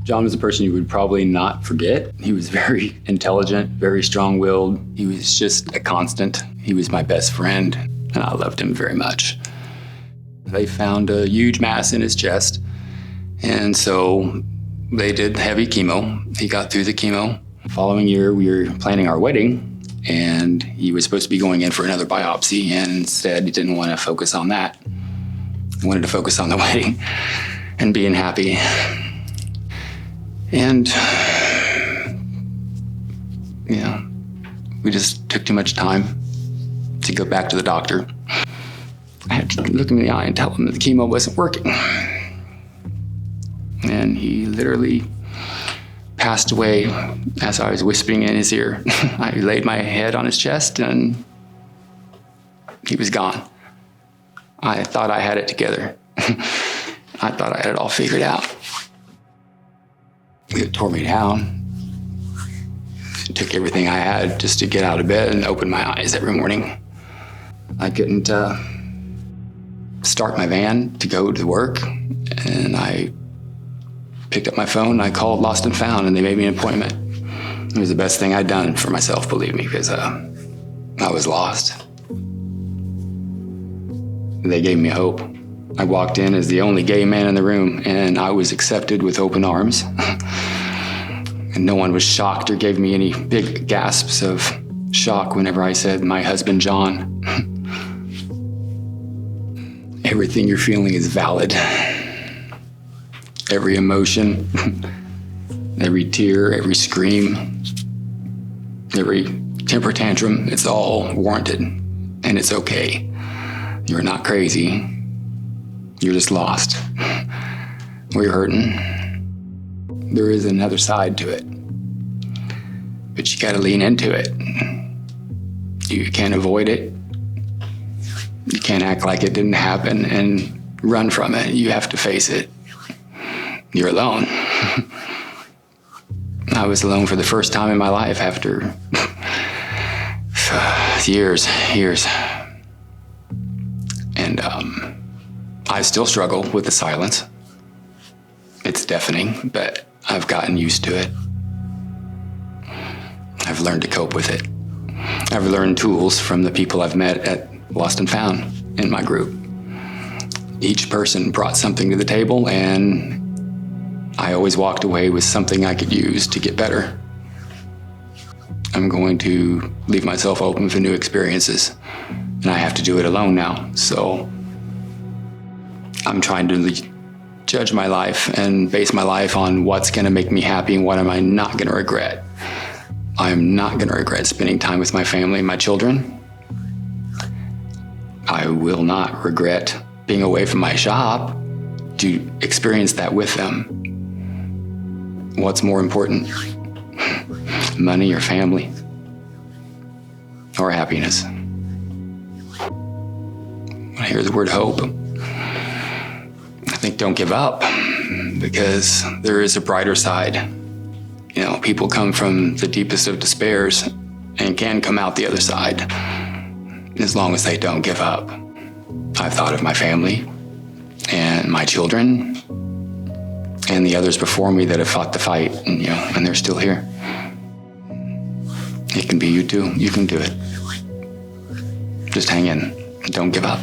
John was a person you would probably not forget. He was very intelligent, very strong-willed. He was just a constant. He was my best friend, and I loved him very much. They found a huge mass in his chest, and so they did heavy chemo. He got through the chemo. The following year, we were planning our wedding, and he was supposed to be going in for another biopsy, and instead he didn't want to focus on that. He wanted to focus on the wedding and being happy. And, we just took too much time to go back to the doctor. I had to look him in the eye and tell him that the chemo wasn't working. And he literally passed away as I was whispering in his ear. I laid my head on his chest and he was gone. I thought I had it together. I thought I had it all figured out. It tore me down. It took everything I had just to get out of bed and open my eyes every morning. I couldn't start my van to go to work, and I picked up my phone, I called Lost and Found, and they made me an appointment. It was the best thing I'd done for myself, believe me, because I was lost. They gave me hope. I walked in as the only gay man in the room, and I was accepted with open arms. And no one was shocked or gave me any big gasps of shock whenever I said, "My husband, John." Everything you're feeling is valid. Every emotion, every tear, every scream, every temper tantrum, it's all warranted, and it's okay. You're not crazy. You're just lost. We're hurting. There is another side to it, but you gotta lean into it. You can't avoid it. You can't act like it didn't happen and run from it. You have to face it. You're alone. I was alone for the first time in my life after years. And I still struggle with the silence. It's deafening, but I've gotten used to it. I've learned to cope with it. I've learned tools from the people I've met at Lost and Found in my group. Each person brought something to the table, and I always walked away with something I could use to get better. I'm going to leave myself open for new experiences, and I have to do it alone now. So I'm trying to judge my life and base my life on what's gonna make me happy and what am I not gonna regret. I'm not gonna regret spending time with my family and my children. I will not regret being away from my shop to experience that with them. What's more important? Money or family? Or happiness? When I hear the word hope, I think don't give up, because there is a brighter side. People come from the deepest of despairs and can come out the other side as long as they don't give up. I've thought of my family and my children and the others before me that have fought the fight, and they're still here. It can be you too. You can do it. Just hang in and don't give up.